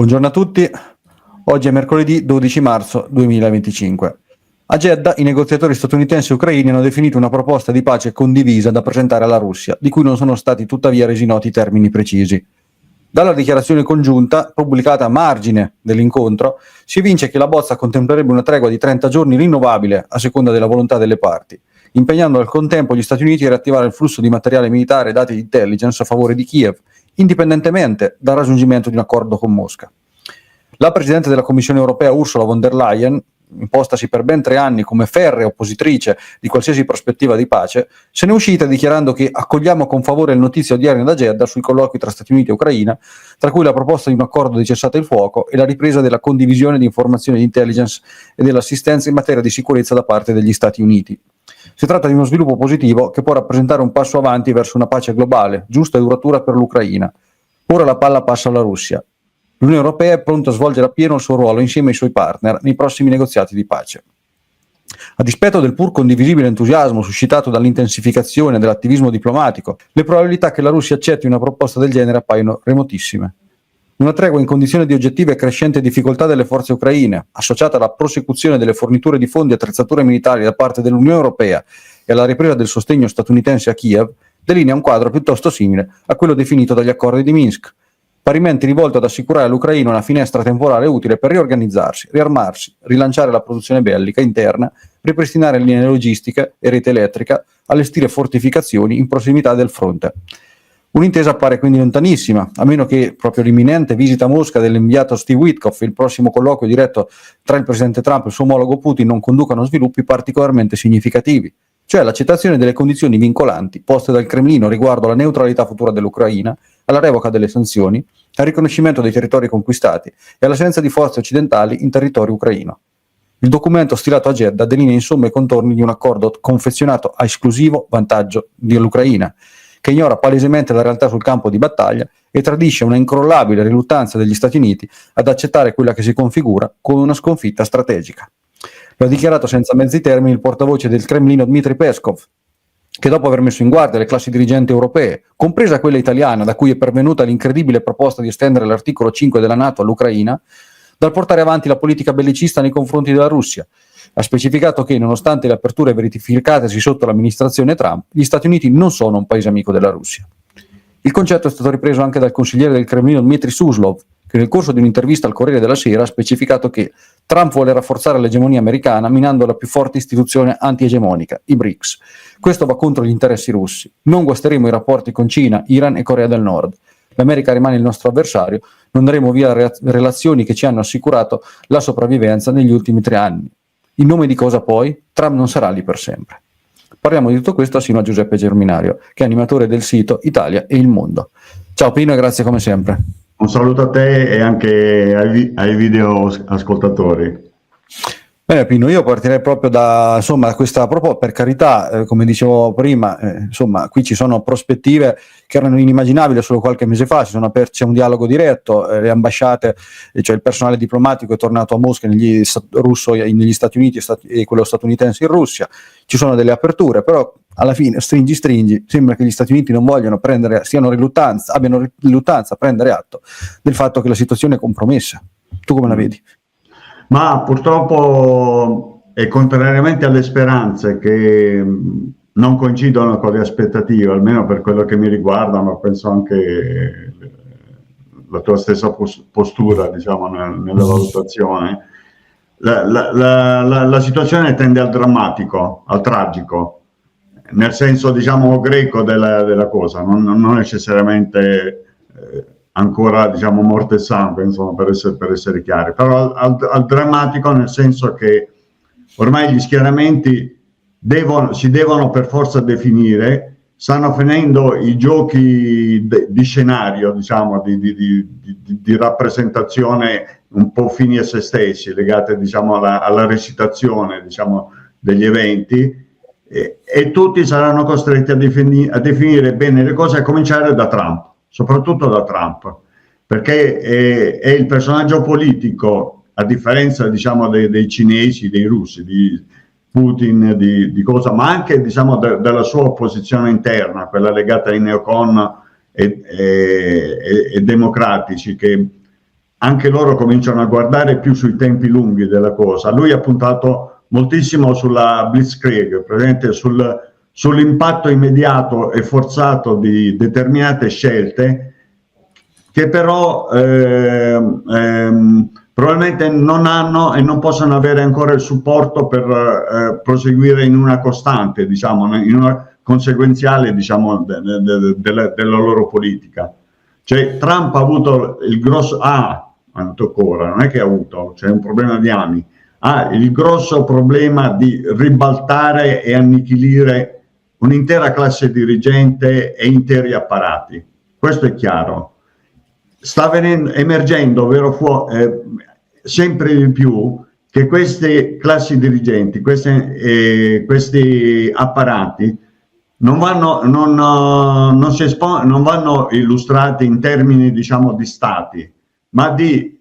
Buongiorno a tutti, oggi è mercoledì 12 marzo 2025. A Jeddah i negoziatori statunitensi e ucraini hanno definito una proposta di pace condivisa da presentare alla Russia, di cui non sono stati tuttavia resi noti i termini precisi. Dalla dichiarazione congiunta, pubblicata a margine dell'incontro, si evince che la bozza contemplerebbe una tregua di 30 giorni rinnovabile a seconda della volontà delle parti, impegnando al contempo gli Stati Uniti a riattivare il flusso di materiale militare e dati di intelligence a favore di Kiev, indipendentemente dal raggiungimento di un accordo con Mosca. La Presidente della Commissione europea Ursula von der Leyen, impostasi per ben 3 anni come ferrea oppositrice di qualsiasi prospettiva di pace, se ne è uscita dichiarando che accogliamo con favore le notizie odierne da Jeddah sui colloqui tra Stati Uniti e Ucraina, tra cui la proposta di un accordo di cessate il fuoco e la ripresa della condivisione di informazioni di intelligence e dell'assistenza in materia di sicurezza da parte degli Stati Uniti. Si tratta di uno sviluppo positivo che può rappresentare un passo avanti verso una pace globale, giusta e duratura per l'Ucraina. Ora la palla passa alla Russia. L'Unione Europea è pronta a svolgere appieno il suo ruolo insieme ai suoi partner nei prossimi negoziati di pace. A dispetto del pur condivisibile entusiasmo suscitato dall'intensificazione dell'attivismo diplomatico, le probabilità che la Russia accetti una proposta del genere appaiono remotissime. Una tregua in condizioni di oggettive e crescente difficoltà delle forze ucraine, associata alla prosecuzione delle forniture di fondi e attrezzature militari da parte dell'Unione Europea e alla ripresa del sostegno statunitense a Kiev, delinea un quadro piuttosto simile a quello definito dagli accordi di Minsk, parimenti rivolto ad assicurare all'Ucraina una finestra temporale utile per riorganizzarsi, riarmarsi, rilanciare la produzione bellica interna, ripristinare linee logistiche e rete elettrica, allestire fortificazioni in prossimità del fronte. Un'intesa appare quindi lontanissima, a meno che proprio l'imminente visita a Mosca dell'inviato Steve Witkoff e il prossimo colloquio diretto tra il presidente Trump e il suo omologo Putin non conducano a sviluppi particolarmente significativi, cioè l'accettazione delle condizioni vincolanti poste dal Cremlino riguardo alla neutralità futura dell'Ucraina, alla revoca delle sanzioni, al riconoscimento dei territori conquistati e all'assenza di forze occidentali in territorio ucraino. Il documento stilato a Jeddah delinea insomma i contorni di un accordo confezionato a esclusivo vantaggio dell'Ucraina, che ignora palesemente la realtà sul campo di battaglia e tradisce una incrollabile riluttanza degli Stati Uniti ad accettare quella che si configura come una sconfitta strategica. Lo ha dichiarato senza mezzi termini il portavoce del Cremlino Dmitry Peskov, che dopo aver messo in guardia le classi dirigenti europee, compresa quella italiana da cui è pervenuta l'incredibile proposta di estendere l'articolo 5 della NATO all'Ucraina, dal portare avanti la politica bellicista nei confronti della Russia, ha specificato che, nonostante le aperture verificatesi sotto l'amministrazione Trump, gli Stati Uniti non sono un paese amico della Russia. Il concetto è stato ripreso anche dal consigliere del Cremlino Dmitry Suslov, che nel corso di un'intervista al Corriere della Sera ha specificato che Trump vuole rafforzare l'egemonia americana minando la più forte istituzione anti-egemonica, i BRICS. Questo va contro gli interessi russi. Non guasteremo i rapporti con Cina, Iran e Corea del Nord. L'America rimane il nostro avversario, non daremo via relazioni che ci hanno assicurato la sopravvivenza negli ultimi 3 anni. In nome di cosa poi? Trump non sarà lì per sempre. Parliamo di tutto questo assieme a Giuseppe Germinario, che è animatore del sito Italia e il Mondo. Ciao Pino e grazie come sempre. Un saluto a te e anche ai video ascoltatori. Bene Pino, io partirei proprio da questa proposta, per carità, come dicevo prima, qui ci sono prospettive che erano inimmaginabili solo qualche mese fa, c'è un dialogo diretto, le ambasciate, cioè il personale diplomatico è tornato a Mosca negli Stati Uniti e quello statunitense in Russia, ci sono delle aperture, però alla fine stringi, sembra che gli Stati Uniti non vogliono abbiano riluttanza a prendere atto del fatto che la situazione è compromessa. Tu come la vedi? Ma purtroppo, e contrariamente alle speranze che non coincidono con le aspettative, almeno per quello che mi riguarda, ma penso anche la tua stessa postura, diciamo, nella valutazione, la situazione tende al drammatico, al tragico, nel senso, diciamo, greco della cosa, non necessariamente ancora, diciamo, morte e sangue, insomma, per essere chiari, però al drammatico, nel senso che ormai gli schieramenti si devono per forza definire, stanno finendo i giochi di scenario, diciamo, di rappresentazione un po' fini a se stessi, legate, diciamo, alla recitazione, diciamo, degli eventi, e tutti saranno costretti a definire bene le cose, a cominciare da Trump, soprattutto da Trump, perché è il personaggio politico, a differenza, diciamo, dei cinesi, dei russi, di Putin, di cosa, ma anche, diciamo, della sua opposizione interna, quella legata ai neocon e democratici, che anche loro cominciano a guardare più sui tempi lunghi della cosa. Lui ha puntato moltissimo sulla Blitzkrieg, praticamente sull'impatto immediato e forzato di determinate scelte che però probabilmente non hanno e non possono avere ancora il supporto per proseguire in una costante, diciamo, in una conseguenziale, diciamo, della loro politica. Cioè Trump ha avuto il grosso, ancora, non è che ha avuto, c'è un problema di anni, ha il grosso problema di ribaltare e annichilire un'intera classe dirigente e interi apparati. Questo è chiaro. Sta emergendo sempre di più che queste classi dirigenti, questi apparati non vanno illustrati in termini, diciamo, di stati, ma di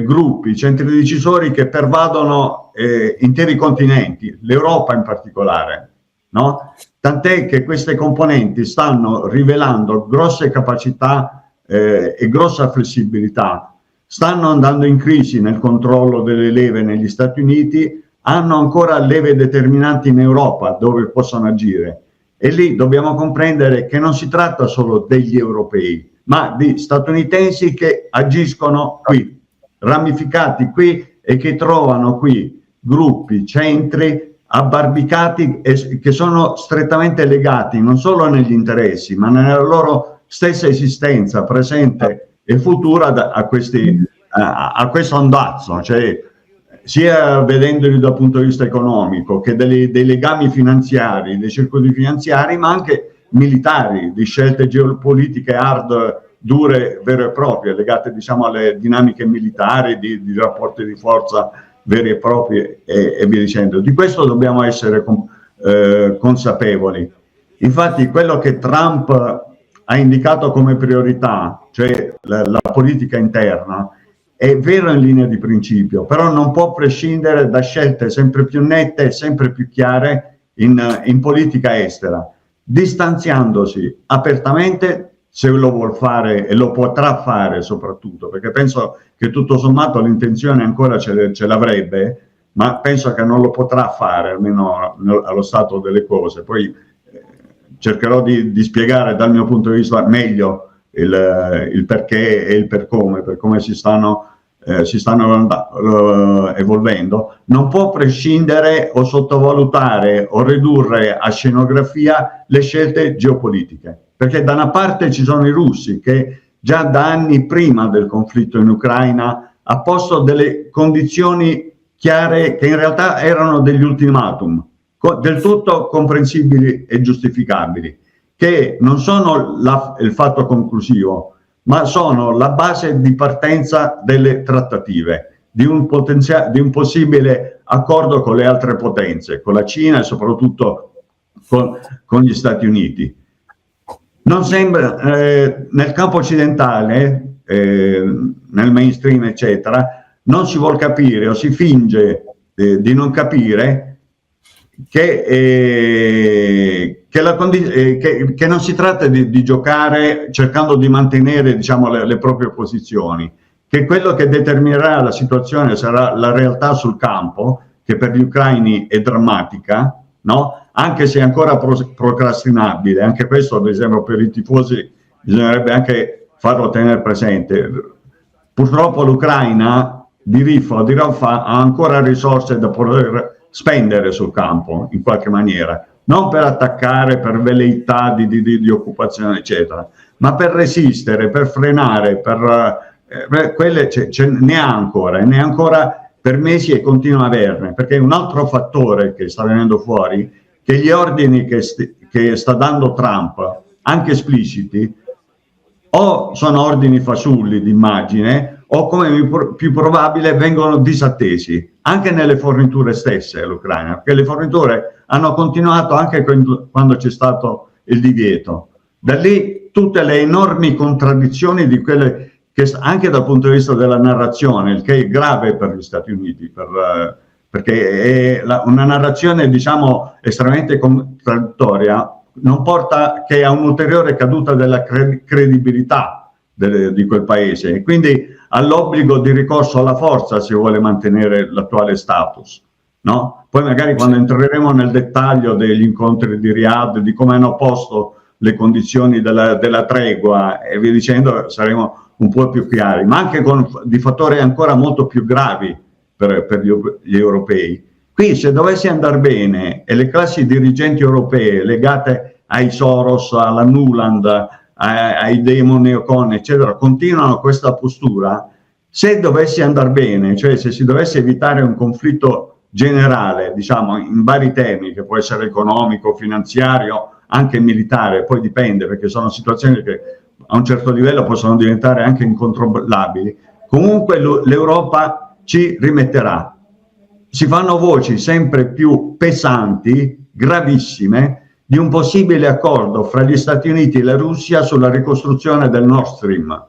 gruppi, centri decisori che pervadono interi continenti, l'Europa in particolare, no? Tant'è che queste componenti stanno rivelando grosse capacità e grossa flessibilità, stanno andando in crisi nel controllo delle leve negli Stati Uniti, hanno ancora leve determinanti in Europa dove possono agire, e lì dobbiamo comprendere che non si tratta solo degli europei, ma di statunitensi che agiscono qui, ramificati qui, e che trovano qui gruppi, centri abbarbicati che sono strettamente legati non solo negli interessi, ma nella loro stessa esistenza presente e futura a questo andazzo, cioè sia vedendoli dal punto di vista economico che dei legami finanziari, dei circuiti finanziari, ma anche militari, di scelte geopolitiche hard, dure, vere e proprie, legate, diciamo, alle dinamiche militari, di rapporti di forza veri e propri e via dicendo. Di questo dobbiamo essere consapevoli. Infatti quello che Trump ha indicato come priorità, cioè la politica interna, è vero in linea di principio, però non può prescindere da scelte sempre più nette e sempre più chiare in politica estera, distanziandosi apertamente, se lo vuol fare e lo potrà fare soprattutto, perché penso che tutto sommato l'intenzione ancora ce l'avrebbe, ma penso che non lo potrà fare, almeno allo stato delle cose. Poi cercherò di spiegare dal mio punto di vista meglio il perché e il per come si stanno evolvendo. Non può prescindere o sottovalutare o ridurre a scenografia le scelte geopolitiche, perché da una parte ci sono i russi che già da anni prima del conflitto in Ucraina ha posto delle condizioni chiare che in realtà erano degli ultimatum del tutto comprensibili e giustificabili, che non sono il fatto conclusivo, ma sono la base di partenza delle trattative, di un possibile accordo con le altre potenze, con la Cina e soprattutto con gli Stati Uniti. Non sembra, nel campo occidentale, nel mainstream eccetera, non si vuol capire o si finge di non capire che non si tratta di giocare cercando di mantenere, diciamo, le proprie posizioni, che quello che determinerà la situazione sarà la realtà sul campo, che per gli ucraini è drammatica, no? Anche se è ancora procrastinabile. Anche questo, ad esempio, per i tifosi bisognerebbe anche farlo tenere presente. Purtroppo l'Ucraina di Riffa o di Rafah ha ancora risorse da poter spendere sul campo in qualche maniera, non per attaccare, per velleità di occupazione eccetera, ma per resistere, per frenare, quelle ne ha ancora, e ne ha ancora per mesi e continua a averne, perché un altro fattore che sta venendo fuori, che gli ordini che sta dando Trump, anche espliciti, o sono ordini fasulli d'immagine, o come più probabile vengono disattesi anche nelle forniture stesse all'Ucraina, perché le forniture hanno continuato anche quando c'è stato il divieto. Da lì tutte le enormi contraddizioni di quelle che anche dal punto di vista della narrazione, il che è grave per gli Stati Uniti, perché è una narrazione, diciamo, estremamente contraddittoria, non porta che a un'ulteriore caduta della credibilità di quel paese, e quindi all'obbligo di ricorso alla forza se vuole mantenere l'attuale status, no? Poi magari quando entreremo nel dettaglio degli incontri di Riyadh, di come hanno posto le condizioni della tregua e via dicendo, saremo un po' più chiari, ma anche di fattori ancora molto più gravi per gli europei. Qui se dovesse andare bene e le classi dirigenti europee legate ai Soros, alla Nuland, ai demon neocon, eccetera, continuano questa postura, se dovesse andare bene, cioè se si dovesse evitare un conflitto generale, diciamo, in vari temi, che può essere economico, finanziario, anche militare, poi dipende, perché sono situazioni che a un certo livello possono diventare anche incontrollabili, comunque l'Europa ci rimetterà. Si fanno voci sempre più pesanti, gravissime, di un possibile accordo fra gli Stati Uniti e la Russia sulla ricostruzione del Nord Stream.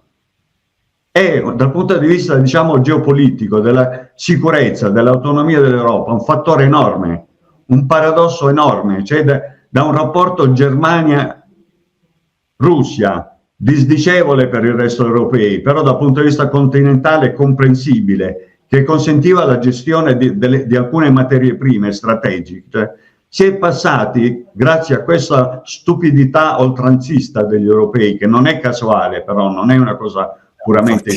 È dal punto di vista, diciamo, geopolitico, della sicurezza, dell'autonomia dell'Europa, un fattore enorme, un paradosso enorme, cioè da un rapporto Germania-Russia disdicevole per il resto europei, però dal punto di vista continentale comprensibile, che consentiva la gestione di alcune materie prime strategiche. Si è passati, grazie a questa stupidità oltranzista degli europei, che non è casuale, però non è una cosa puramente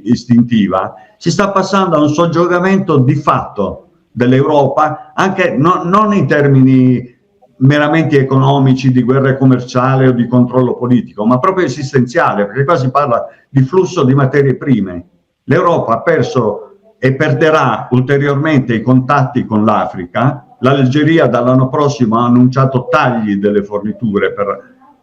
istintiva, si sta passando a un soggiogamento di fatto dell'Europa, anche non in termini meramente economici, di guerra commerciale o di controllo politico, ma proprio esistenziale, perché qua si parla di flusso di materie prime. L'Europa ha perso e perderà ulteriormente i contatti con l'Africa. L'Algeria dall'anno prossimo ha annunciato tagli delle forniture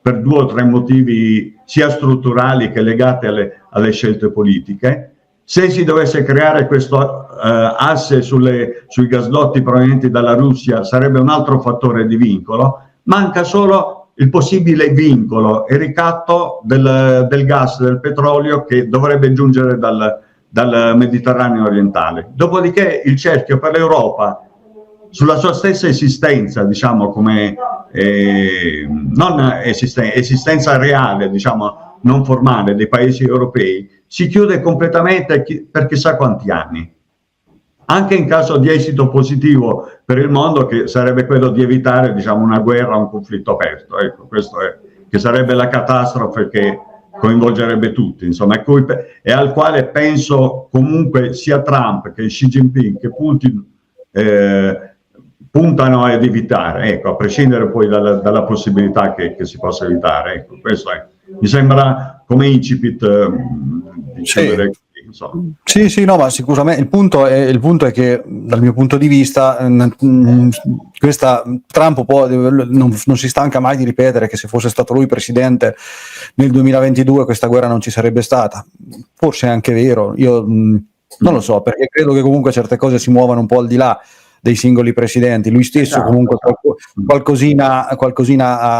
per 2 o 3 motivi sia strutturali che legati alle scelte politiche. Se si dovesse creare questo asse sui gasdotti provenienti dalla Russia, sarebbe un altro fattore di vincolo. Manca solo il possibile vincolo e ricatto del gas, del petrolio, che dovrebbe giungere dal Mediterraneo orientale. Dopodiché il cerchio per l'Europa, sulla sua stessa esistenza, diciamo, come non esistenza reale, diciamo, non formale dei paesi europei, si chiude completamente per chissà quanti anni. Anche in caso di esito positivo per il mondo, che sarebbe quello di evitare, diciamo, una guerra, un conflitto aperto. Ecco, questo che sarebbe la catastrofe che coinvolgerebbe tutti, insomma, e al quale penso comunque sia Trump che Xi Jinping che Putin puntano ad evitare, ecco, a prescindere poi dalla possibilità che si possa evitare. Ecco, questo mi sembra come incipit di chiudere. Sì, no, ma sicuramente il punto è che dal mio punto di vista Trump non si stanca mai di ripetere che se fosse stato lui presidente nel 2022 questa guerra non ci sarebbe stata. Forse è anche vero, io non lo so, perché credo che comunque certe cose si muovano un po' al di là dei singoli presidenti. Lui stesso comunque qualcosina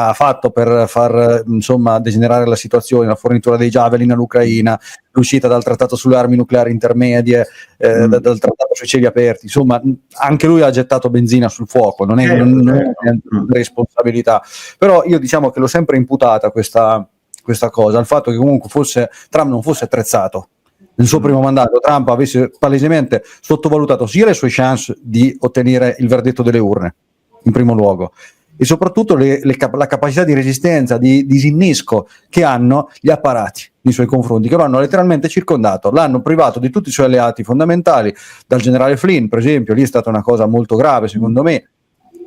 ha fatto per far, insomma, degenerare la situazione, la fornitura dei Javelin all'Ucraina, l'uscita dal trattato sulle armi nucleari intermedie, dal trattato sui cieli aperti. Insomma, anche lui ha gettato benzina sul fuoco, non è responsabilità. Però io, diciamo, che l'ho sempre imputata questa cosa, al fatto che comunque Trump non fosse attrezzato nel suo primo mandato. Trump avesse palesemente sottovalutato sia le sue chance di ottenere il verdetto delle urne, in primo luogo, e soprattutto la capacità di resistenza, di disinnesco che hanno gli apparati nei suoi confronti, che lo hanno letteralmente circondato, l'hanno privato di tutti i suoi alleati fondamentali, dal generale Flynn, per esempio. Lì è stata una cosa molto grave, secondo me.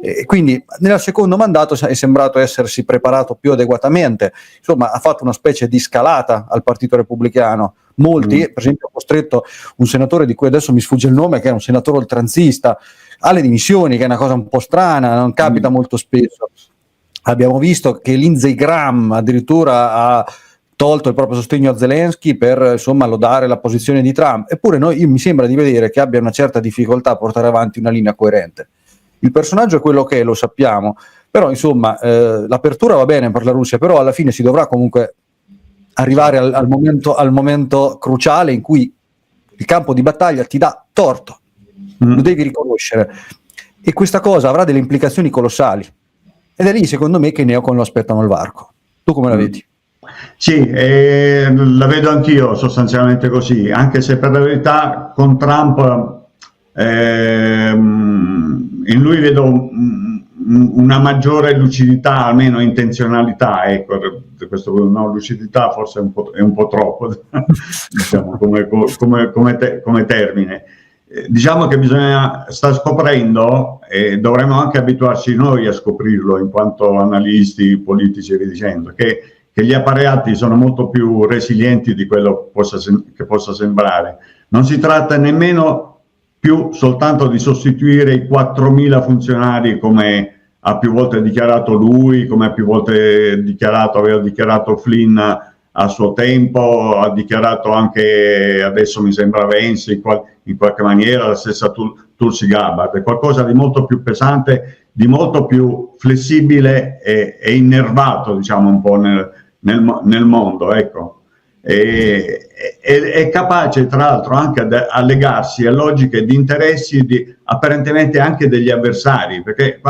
E quindi nel secondo mandato è sembrato essersi preparato più adeguatamente, insomma ha fatto una specie di scalata al Partito Repubblicano. Molti, per esempio, ha costretto un senatore di cui adesso mi sfugge il nome, che è un senatore oltranzista, alle dimissioni, che è una cosa un po' strana, non capita molto spesso. Abbiamo visto che Lindsey Graham addirittura ha tolto il proprio sostegno a Zelensky per, insomma, lodare la posizione di Trump. Eppure mi sembra di vedere che abbia una certa difficoltà a portare avanti una linea coerente. Il personaggio è quello che è, lo sappiamo, però insomma l'apertura va bene per la Russia, però alla fine si dovrà comunque arrivare al momento cruciale in cui il campo di battaglia ti dà torto, lo devi riconoscere, e questa cosa avrà delle implicazioni colossali, ed è lì, secondo me, che i neocon lo aspettano al varco. Tu come la vedi? Sì, la vedo anch'io sostanzialmente così, anche se per la verità con Trump in lui vedo una maggiore lucidità, almeno intenzionalità, ecco, questo, no, lucidità forse è un po' troppo, diciamo, come termine. Diciamo che sta scoprendo, e dovremmo anche abituarci noi a scoprirlo in quanto analisti politici e via dicendo, che gli apparati sono molto più resilienti di quello che possa sembrare. Non si tratta nemmeno più soltanto di sostituire i 4.000 funzionari come ha più volte dichiarato lui, come ha più volte aveva dichiarato Flynn a suo tempo, ha dichiarato anche adesso mi sembra Vance in qualche maniera, la stessa Tulsi Gabbard. È qualcosa di molto più pesante, di molto più flessibile e innervato, diciamo, un po' nel mondo, ecco. È capace tra l'altro anche a legarsi a logiche di interessi apparentemente anche degli avversari, perché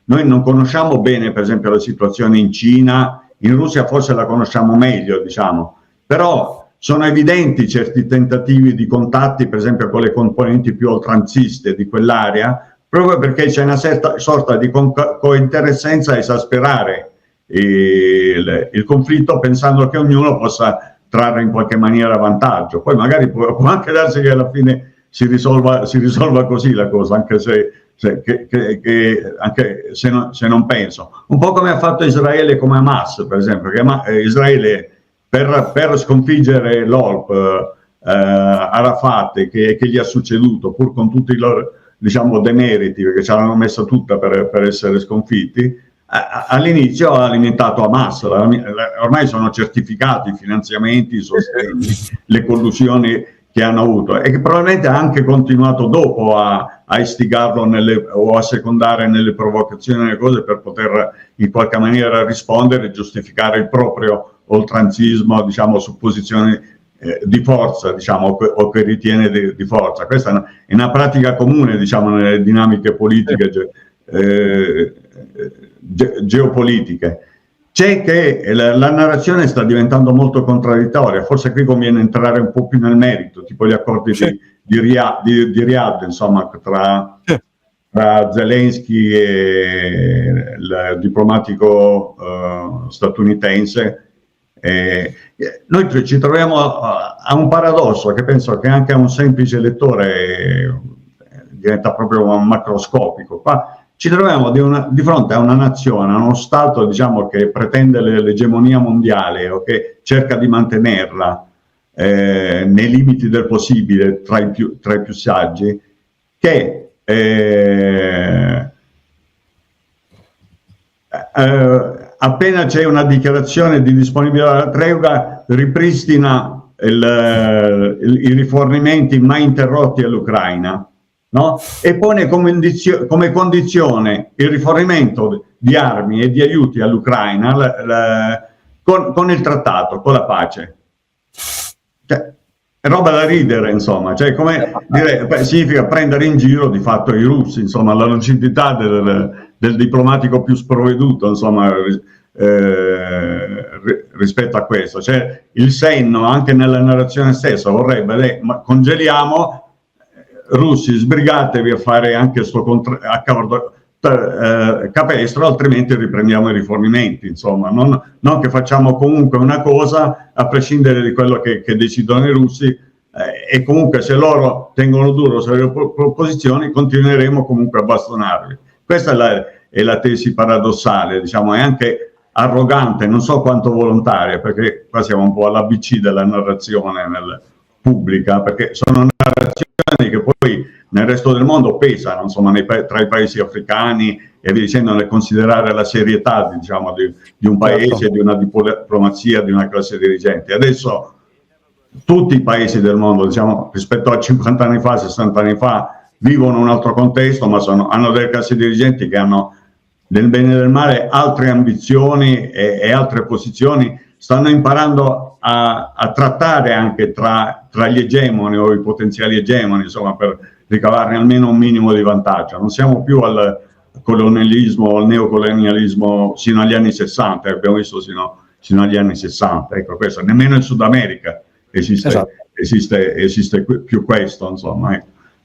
noi non conosciamo bene per esempio la situazione in Cina, in Russia forse la conosciamo meglio, diciamo, però sono evidenti certi tentativi di contatti per esempio con le componenti più oltranziste di quell'area, proprio perché c'è una certa sorta di cointeressenza a esasperare il conflitto, pensando che ognuno possa trarre in qualche maniera vantaggio. Poi magari può anche darsi che alla fine si risolva così la cosa, anche se non penso. Un po' come ha fatto Israele come Hamas, per esempio, che Israele per sconfiggere l'OLP, Arafat, che gli ha succeduto, pur con tutti i loro, diciamo, demeriti, perché ce l'hanno messa tutta per essere sconfitti, all'inizio ha alimentato Hamas. Ormai sono certificati i finanziamenti, i sostegni, le collusioni che hanno avuto, e che probabilmente ha anche continuato dopo a istigarlo o a secondare nelle provocazioni e nelle cose per poter in qualche maniera rispondere e giustificare il proprio oltranzismo, diciamo, su posizioni di forza, diciamo, o che ritiene di forza. Questa è una pratica comune, diciamo, nelle dinamiche politiche geopolitiche. C'è che la narrazione sta diventando molto contraddittoria, forse qui conviene entrare un po' più nel merito, tipo gli accordi di Riyadh, insomma, tra Zelensky e il diplomatico statunitense. Noi ci troviamo a un paradosso che penso che anche a un semplice lettore diventa proprio macroscopico. Qua ci troviamo di fronte a una nazione, a uno Stato, diciamo, che pretende l'egemonia mondiale o che cerca di mantenerla nei limiti del possibile tra i più saggi, che appena c'è una dichiarazione di disponibilità alla tregua ripristina i rifornimenti mai interrotti all'Ucraina. No? E pone come condizione il rifornimento di armi e di aiuti all'Ucraina con il trattato, con la pace. Cioè, è roba da ridere, insomma, cioè, come dire, significa prendere in giro di fatto i russi, insomma, la lucidità del diplomatico più sprovveduto, insomma, rispetto a questo. Cioè, il senno anche nella narrazione stessa vorrebbe, ma congeliamo, russi, sbrigatevi a fare anche questo accordo capestro, altrimenti riprendiamo i rifornimenti, insomma, non che facciamo comunque una cosa a prescindere di quello che decidono i russi, e comunque se loro tengono duro sulle loro posizioni continueremo comunque a bastonarli. Questa è la tesi paradossale, diciamo, è anche arrogante, non so quanto volontaria, perché qua siamo un po' all'ABC della narrazione pubblica, perché sono narrazioni che poi nel resto del mondo pesano, insomma, tra i paesi africani e via dicendo, nel considerare la serietà, diciamo, di un paese, di una diplomazia, di una classe dirigente. Adesso tutti i paesi del mondo, diciamo, rispetto a 50 anni fa, 60 anni fa, vivono un altro contesto, ma hanno delle classi dirigenti che hanno, nel bene e nel male, altre ambizioni e altre posizioni, stanno imparando a trattare anche tra gli egemoni o i potenziali egemoni, insomma, per ricavarne almeno un minimo di vantaggio. Non siamo più al colonialismo o al neocolonialismo sino agli anni 60, abbiamo visto sino agli anni 60. Ecco, questo, nemmeno in Sud America esiste, Esatto. esiste più questo, insomma.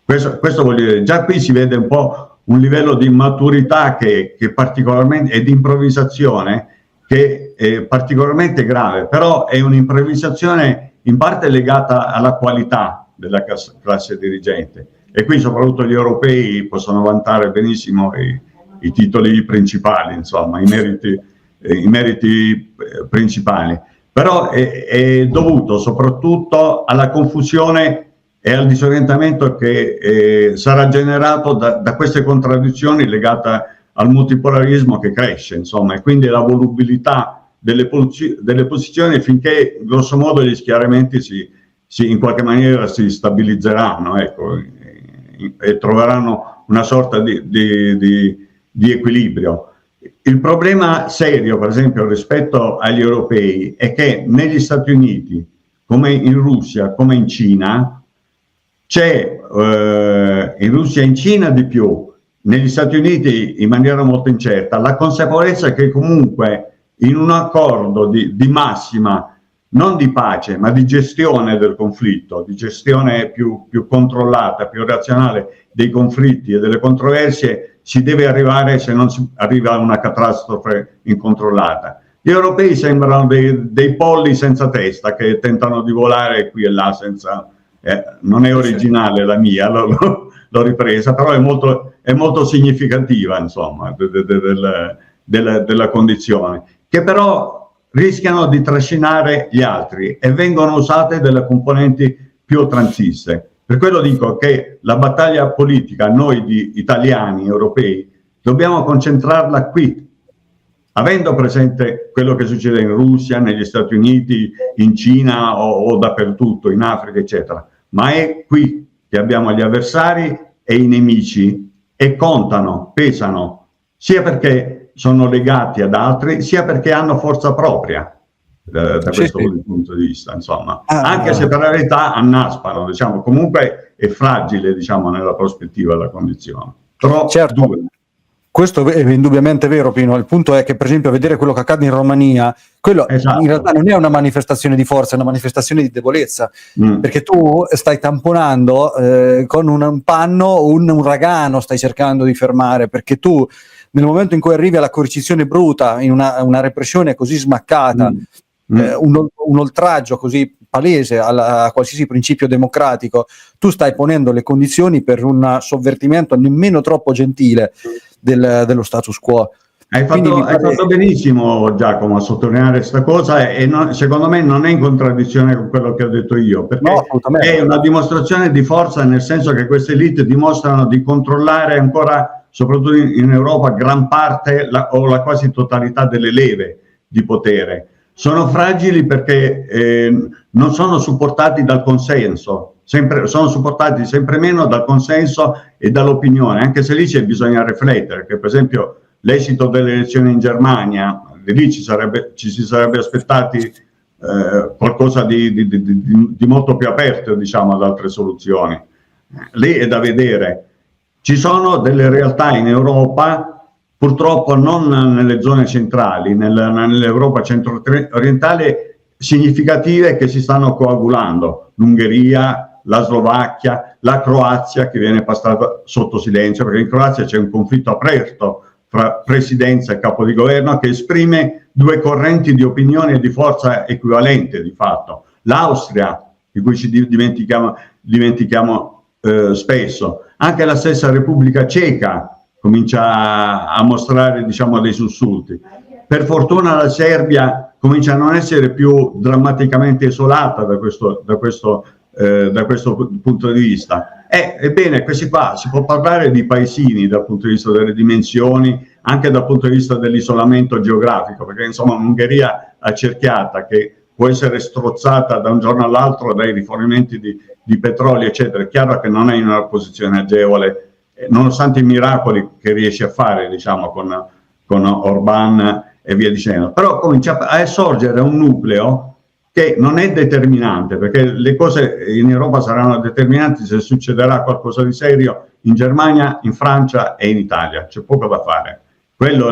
Questo voglio dire, già qui si vede un po' un livello di maturità che particolarmente, e di improvvisazione che è particolarmente grave, però è un'improvvisazione in parte legata alla qualità della classe dirigente, e qui soprattutto gli europei possono vantare benissimo i titoli principali, insomma, i meriti principali, però è dovuto soprattutto alla confusione e al disorientamento che sarà generato da queste contraddizioni legate al multipolarismo che cresce, insomma, e quindi la volubilità delle posizioni, finché grosso modo gli schieramenti in qualche maniera si stabilizzeranno, ecco, e troveranno una sorta di equilibrio. Il problema serio, per esempio, rispetto agli europei è che negli Stati Uniti, come in Russia, come in Cina, c'è in Russia e in Cina di più, negli Stati Uniti in maniera molto incerta, la consapevolezza che comunque in un accordo di massima, non di pace, ma di gestione del conflitto, di gestione più controllata, più razionale dei conflitti e delle controversie, si deve arrivare, se non si arriva a una catastrofe incontrollata. Gli europei sembrano dei polli senza testa che tentano di volare qui e là senza... non è originale la mia, l'ho ripresa, però è molto significativa, insomma, della condizione, che però rischiano di trascinare gli altri e vengono usate delle componenti più oltranziste. Per quello dico che la battaglia politica, noi di italiani, europei, dobbiamo concentrarla qui, avendo presente quello che succede in Russia, negli Stati Uniti, in Cina o dappertutto, in Africa, eccetera. Ma è qui che abbiamo gli avversari e i nemici, e contano, pesano, sia perché sono legati ad altri, sia perché hanno forza propria da questo punto di vista, insomma. Anche se per la verità annaspano, diciamo, comunque è fragile, diciamo, nella prospettiva della condizione. Però certo. Questo è indubbiamente vero, Pino. Il punto è che, per esempio, vedere quello che accade in Romania, quello in realtà non è una manifestazione di forza, è una manifestazione di debolezza, perché tu stai tamponando con un panno un uragano, stai cercando di fermare, perché tu nel momento in cui arrivi alla coercizione bruta, in una repressione così smaccata, un oltraggio così palese a qualsiasi principio democratico, tu stai ponendo le condizioni per un sovvertimento nemmeno troppo gentile dello status quo. Hai fatto benissimo, Giacomo, a sottolineare questa cosa, e secondo me non è in contraddizione con quello che ho detto io, perché è una dimostrazione di forza, nel senso che queste elite dimostrano di controllare ancora, soprattutto in Europa, gran parte o la quasi totalità delle leve di potere. Sono fragili perché non sono supportati dal consenso, sono supportati sempre meno dal consenso e dall'opinione, anche se lì bisogna riflettere, che per esempio l'esito delle elezioni in Germania, lì ci si sarebbe aspettati qualcosa di molto più aperto, diciamo, ad altre soluzioni. Lì è da vedere. Ci sono delle realtà in Europa, purtroppo non nelle zone centrali, nell'Europa centro-orientale, significative, che si stanno coagulando. L'Ungheria, la Slovacchia, la Croazia, che viene passata sotto silenzio, perché in Croazia c'è un conflitto aperto fra presidenza e capo di governo che esprime due correnti di opinione e di forza equivalente, di fatto. L'Austria, di cui ci dimentichiamo spesso, anche la stessa Repubblica Ceca comincia a mostrare, diciamo, dei sussulti. Per fortuna la Serbia comincia a non essere più drammaticamente isolata da questo punto di vista. Ebbene, questi qua si può parlare di paesini dal punto di vista delle dimensioni, anche dal punto di vista dell'isolamento geografico, perché insomma un'Ungheria accerchiata che può essere strozzata da un giorno all'altro dai rifornimenti di petrolio, eccetera. È chiaro che non è in una posizione agevole, nonostante i miracoli che riesce a fare, diciamo, con Orbán e via dicendo. Però comincia a sorgere un nucleo che non è determinante, perché le cose in Europa saranno determinanti se succederà qualcosa di serio in Germania, in Francia e in Italia. C'è poco da fare. Quello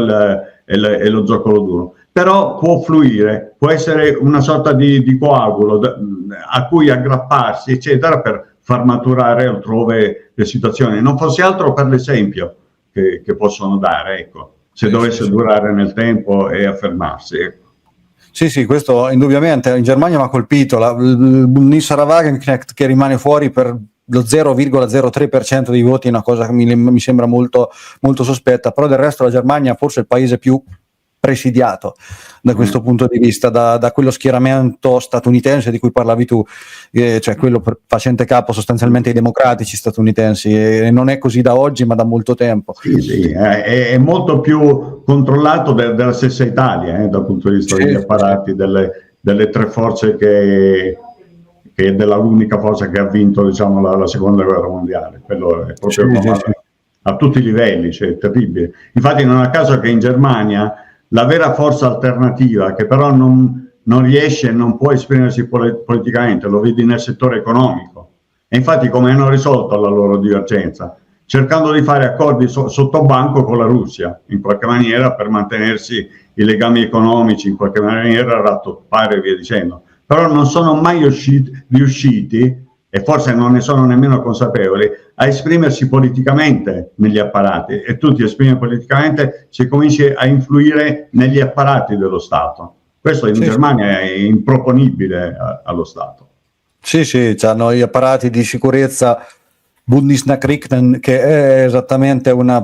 è lo zoccolo duro. però può fluire, può essere una sorta di coagulo a cui aggrapparsi, eccetera, per far maturare altrove le situazioni. Non fosse altro per l'esempio che possono dare, ecco, se dovesse durare nel tempo e affermarsi. Ecco. Sì, questo indubbiamente in Germania mi ha colpito, il Bundesrat Wagenknecht che rimane fuori per lo 0,03% dei voti è una cosa che mi sembra molto, molto sospetta, però del resto la Germania forse è il paese più presidiato da questo punto di vista, da quello schieramento statunitense di cui parlavi tu, cioè quello facente capo sostanzialmente ai democratici statunitensi, e non è così da oggi ma da molto tempo. Sì, è molto più controllato della stessa Italia, dal punto di vista degli apparati, delle tre forze che è dell'unica forza che ha vinto, diciamo, la seconda guerra mondiale. Quello è proprio a tutti i livelli, cioè, è terribile. Infatti non a caso che in Germania la vera forza alternativa, che però non riesce e non può esprimersi politicamente, lo vedi nel settore economico. E infatti come hanno risolto la loro divergenza? Cercando di fare accordi sotto banco con la Russia, in qualche maniera, per mantenersi i legami economici, in qualche maniera rattoppare e via dicendo. Però non sono mai riusciti, e forse non ne sono nemmeno consapevoli, a esprimersi politicamente negli apparati. E tu ti esprimi politicamente se cominci a influire negli apparati dello Stato. Questo in Germania è improponibile allo Stato. Sì, hanno gli apparati di sicurezza Bundesnachrichten, che è esattamente una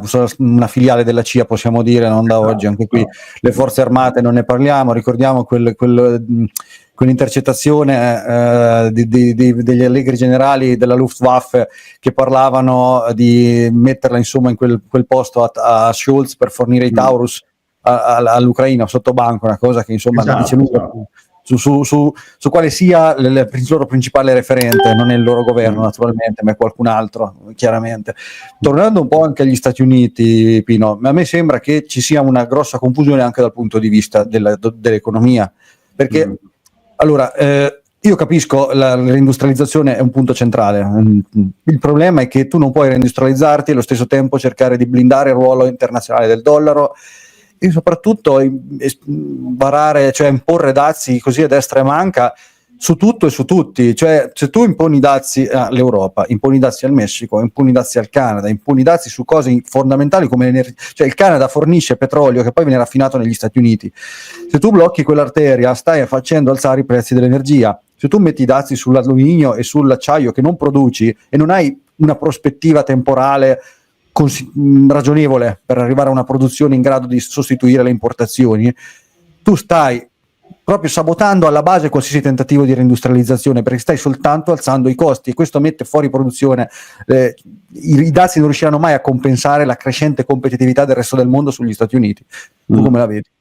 filiale della CIA, possiamo dire, non da oggi. Anche qui le forze armate non ne parliamo, ricordiamo quell'intercettazione degli allegri generali della Luftwaffe che parlavano di metterla insomma in quel posto a Scholz per fornire i Taurus all'Ucraina sotto banco, una cosa che insomma dice lunga su quale sia il loro principale referente, non è il loro governo naturalmente, ma è qualcun altro, chiaramente. Tornando un po' anche agli Stati Uniti, Pino, a me sembra che ci sia una grossa confusione anche dal punto di vista dell'economia, perché allora io capisco la reindustrializzazione è un punto centrale, il problema è che tu non puoi reindustrializzarti e allo stesso tempo cercare di blindare il ruolo internazionale del dollaro e soprattutto cioè imporre dazi così a destra e manca su tutto e su tutti. Cioè, se tu imponi dazi all'Europa, imponi dazi al Messico, imponi dazi al Canada, imponi dazi su cose fondamentali come l'energia, cioè il Canada fornisce petrolio che poi viene raffinato negli Stati Uniti. Se tu blocchi quell'arteria stai facendo alzare i prezzi dell'energia. Se tu metti dazi sull'alluminio e sull'acciaio che non produci e non hai una prospettiva temporale ragionevole per arrivare a una produzione in grado di sostituire le importazioni, tu stai proprio sabotando alla base qualsiasi tentativo di reindustrializzazione, perché stai soltanto alzando i costi e questo mette fuori produzione. I dazi non riusciranno mai a compensare la crescente competitività del resto del mondo sugli Stati Uniti. Tu come la vedi?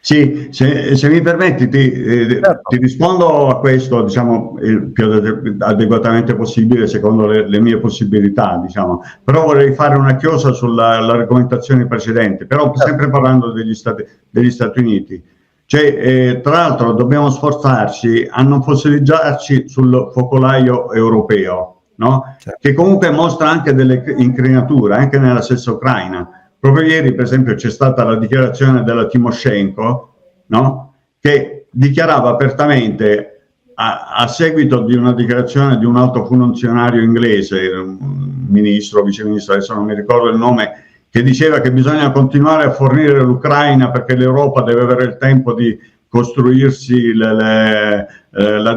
Sì, se mi permetti ti rispondo a questo, diciamo, il più adeguatamente possibile secondo le mie possibilità, diciamo. Però vorrei fare una chiosa sull'argomentazione precedente, però sempre parlando degli Stati Uniti. Cioè, tra l'altro dobbiamo sforzarci a non fossilizzarci sul focolaio europeo, no? Che comunque mostra anche delle incrinature, anche nella stessa Ucraina. Proprio ieri, per esempio, c'è stata la dichiarazione della Timoshenko, no? Che dichiarava apertamente, a seguito di una dichiarazione di un alto funzionario inglese, un ministro, viceministro, adesso non mi ricordo il nome, che diceva che bisogna continuare a fornire l'Ucraina perché l'Europa deve avere il tempo di costruirsi la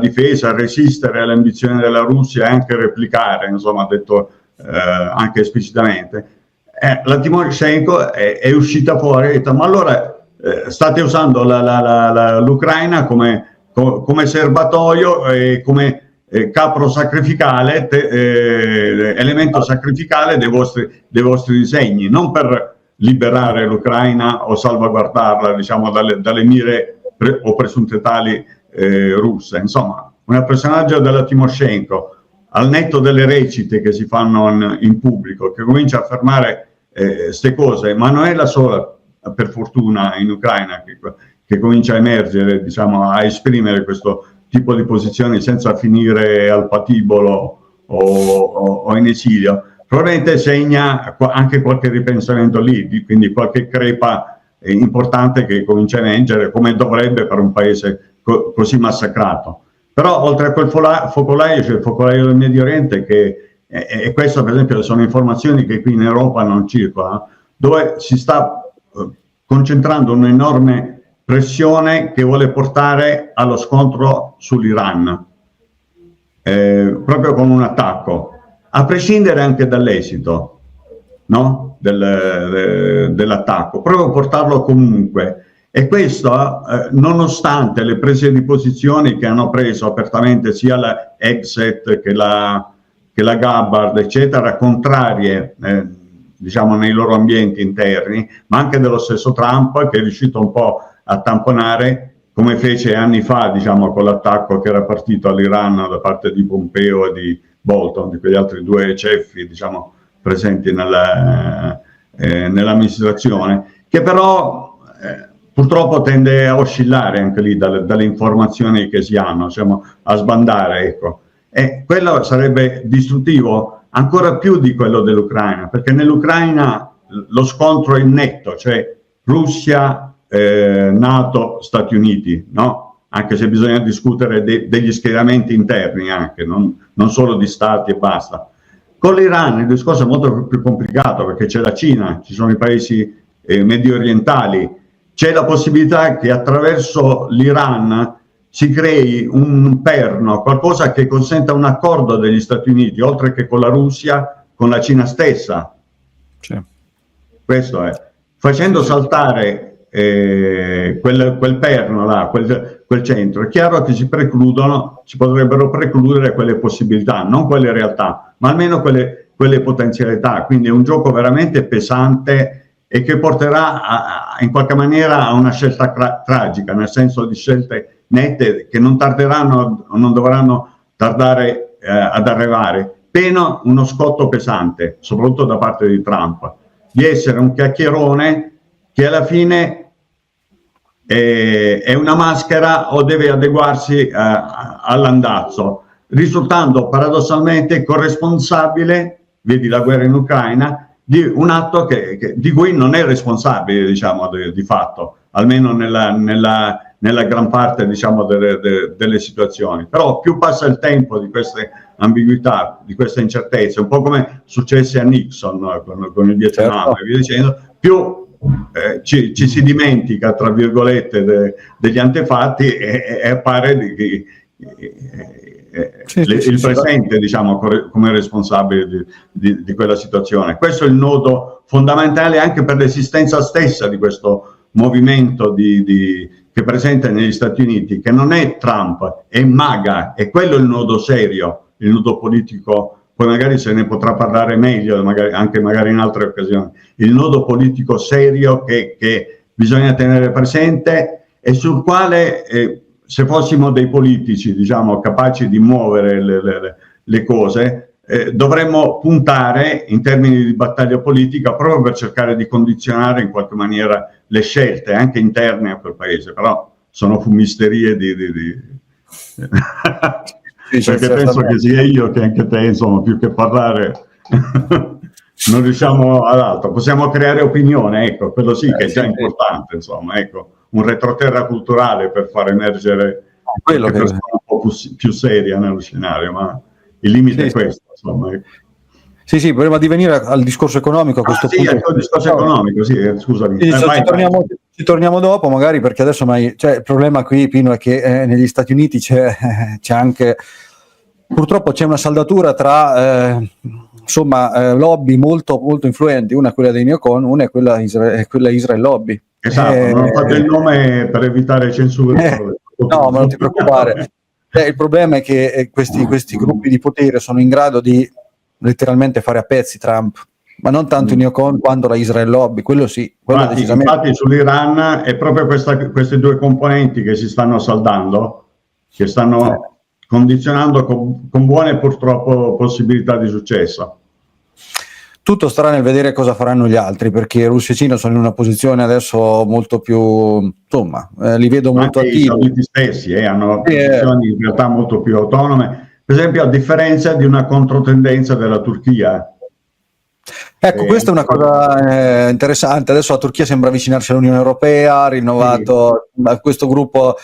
difesa, resistere alle ambizioni della Russia e anche replicare, insomma, ha detto anche esplicitamente. La Timoshenko è uscita fuori e ha detto: ma allora state usando l'Ucraina come serbatoio e come capro sacrificale, elemento sacrificale dei vostri disegni, non per liberare l'Ucraina o salvaguardarla, diciamo, dalle mire o presunte tali russe. Insomma, un personaggio della Timoshenko, al netto delle recite che si fanno in pubblico, che comincia a affermare queste cose, ma non è la sola, per fortuna, in Ucraina che comincia a emergere, diciamo, a esprimere questo tipo di posizioni senza finire al patibolo o in esilio. Probabilmente segna anche qualche ripensamento lì, quindi qualche crepa importante che comincia a emergere, come dovrebbe per un paese così massacrato. Però oltre a quel focolaio c'è il focolaio del Medio Oriente e questo per esempio sono informazioni che qui in Europa non circolano, dove si sta concentrando un'enorme pressione che vuole portare allo scontro sull'Iran, proprio con un attacco, a prescindere anche dall'esito, no? dell'attacco, proprio portarlo comunque. E questo nonostante le prese di posizioni che hanno preso apertamente sia la Exet che la Gabbard, eccetera, contrarie diciamo nei loro ambienti interni, ma anche dello stesso Trump, che è riuscito un po' a tamponare, come fece anni fa, diciamo, con l'attacco che era partito all'Iran da parte di Pompeo e di Bolton, di quegli altri due ceffi, diciamo, presenti nell'amministrazione, che però purtroppo tende a oscillare anche lì dalle informazioni che si hanno, diciamo, a sbandare, ecco. E quello sarebbe distruttivo ancora più di quello dell'Ucraina, perché nell'Ucraina lo scontro è netto, cioè Russia, NATO, Stati Uniti, no? Anche se bisogna discutere degli schieramenti interni anche, non solo di stati e basta. Con l'Iran il discorso è molto più complicato, perché c'è la Cina, ci sono i paesi medio orientali, c'è la possibilità che attraverso l'Iran si crei un perno, qualcosa che consenta un accordo degli Stati Uniti, oltre che con la Russia, con la Cina stessa. Sì. Questo è. Facendo saltare quel perno là, quel centro, è chiaro che si potrebbero precludere quelle possibilità, non quelle realtà, ma almeno quelle potenzialità. Quindi è un gioco veramente pesante e che porterà in qualche maniera a una scelta tragica, nel senso di scelte nette che non tarderanno, non dovranno tardare ad arrivare, pena uno scotto pesante, soprattutto da parte di Trump, di essere un chiacchierone che alla fine è una maschera o deve adeguarsi all'andazzo, risultando paradossalmente corresponsabile, vedi la guerra in Ucraina, di un atto di cui non è responsabile, diciamo, di fatto, almeno nella gran parte, diciamo, delle situazioni. Però più passa il tempo di queste ambiguità, di queste incertezze, un po' come successe a Nixon, no? con il Vietnam, e via dicendo, più ci si dimentica, tra virgolette, degli antefatti e appare il presente, diciamo, come responsabile di quella situazione. Questo è il nodo fondamentale anche per l'esistenza stessa di questo movimento che è presente negli Stati Uniti, che non è Trump, è MAGA, e quello è il nodo serio, il nodo politico. Poi magari se ne potrà parlare meglio, magari in altre occasioni. Il nodo politico serio che bisogna tenere presente e sul quale, se fossimo dei politici, diciamo, capaci di muovere le cose, dovremmo puntare in termini di battaglia politica proprio per cercare di condizionare in qualche maniera le scelte anche interne a quel paese. Però sono fumisterie perché penso che sia io che anche te, insomma, più che parlare non riusciamo ad altro. Possiamo creare opinione, ecco, quello sì che è già importante, insomma, ecco, un retroterra culturale per far emergere quelle persone un po' più seria nello scenario, ma il limite è questo, insomma. Sì, prima di venire al discorso economico a questo punto. Sì, al discorso economico, sì, scusami. Ci torniamo dopo, magari, perché adesso il problema qui, Pino, è che negli Stati Uniti c'è anche, purtroppo c'è una saldatura tra lobby molto, molto influenti, una è quella dei neocon, una è quella Israel Lobby. Esatto, non fate il nome per evitare censure. No, ma non ti preoccupare. Il problema è che questi gruppi di potere sono in grado di letteralmente fare a pezzi Trump, ma non tanto i neocon quanto la Israel Lobby, quello sì. Quello decisamente. Infatti sull'Iran è proprio queste due componenti che si stanno saldando, che stanno condizionando con buone purtroppo possibilità di successo. Tutto starà nel vedere cosa faranno gli altri, perché Russia e Cina sono in una posizione adesso molto più, insomma, li vedo molto attivi. I sauditi stessi hanno posizioni in realtà molto più autonome, per esempio a differenza di una controtendenza della Turchia. Ecco, questa è una cosa interessante. Adesso la Turchia sembra avvicinarsi all'Unione Europea, ha rinnovato questo gruppo.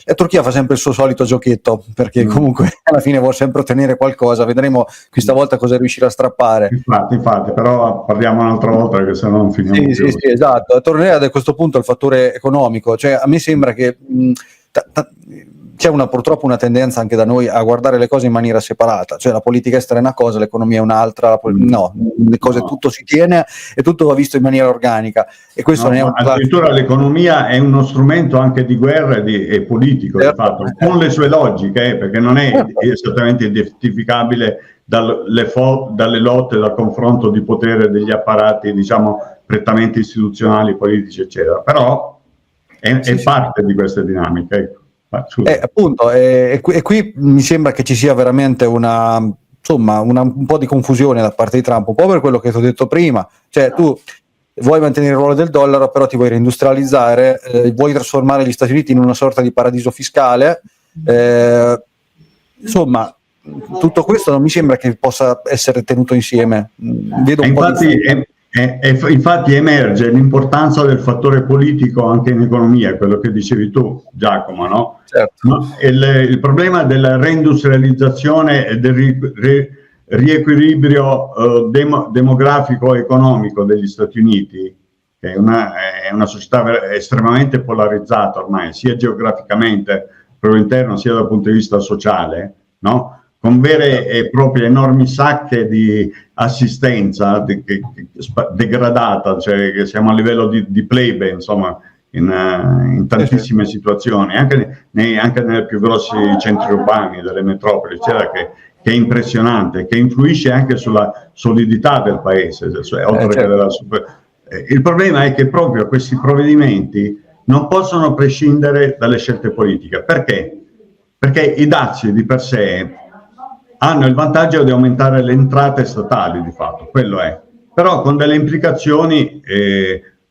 La Turchia fa sempre il suo solito giochetto, perché comunque alla fine vuole sempre ottenere qualcosa. Vedremo questa volta cosa riuscirà a strappare. Infatti, però parliamo un'altra volta, perché sennò non finiamo più. Sì, esatto. Tornerei a questo punto al fattore economico. Cioè, a me sembra che c'è purtroppo una tendenza anche da noi a guardare le cose in maniera separata, cioè la politica estera è una cosa, l'economia è un'altra, no, le cose tutto si tiene e tutto va visto in maniera organica, e questo ne è un addirittura l'economia è uno strumento anche di guerra e politico, di fatto, con le sue logiche, perché non è esattamente identificabile dalle lotte, dal confronto di potere degli apparati, diciamo, prettamente istituzionali, politici, eccetera, però è parte di queste dinamiche, ecco. Appunto, e qui mi sembra che ci sia veramente un po' di confusione da parte di Trump, un po' per quello che ti ho detto prima, cioè tu vuoi mantenere il ruolo del dollaro, però ti vuoi reindustrializzare, vuoi trasformare gli Stati Uniti in una sorta di paradiso fiscale, insomma tutto questo non mi sembra che possa essere tenuto insieme. Vedo un po' infatti emerge l'importanza del fattore politico anche in economia, quello che dicevi tu, Giacomo, no? Certo. Ma il problema della reindustrializzazione e del riequilibrio demografico e economico degli Stati Uniti, che è una società estremamente polarizzata ormai, sia geograficamente, proprio interno, sia dal punto di vista sociale, no? Con vere e proprie enormi sacche di assistenza degradata, cioè che siamo a livello di plebe, insomma, in tantissime situazioni, anche nei più grossi centri urbani delle metropoli, eccetera, che è impressionante, che influisce anche sulla solidità del paese, cioè, oltre che della il problema è che proprio questi provvedimenti non possono prescindere dalle scelte politiche. Perché? Perché i dazi di per sé hanno il vantaggio di aumentare le entrate statali, di fatto, quello è, però con delle implicazioni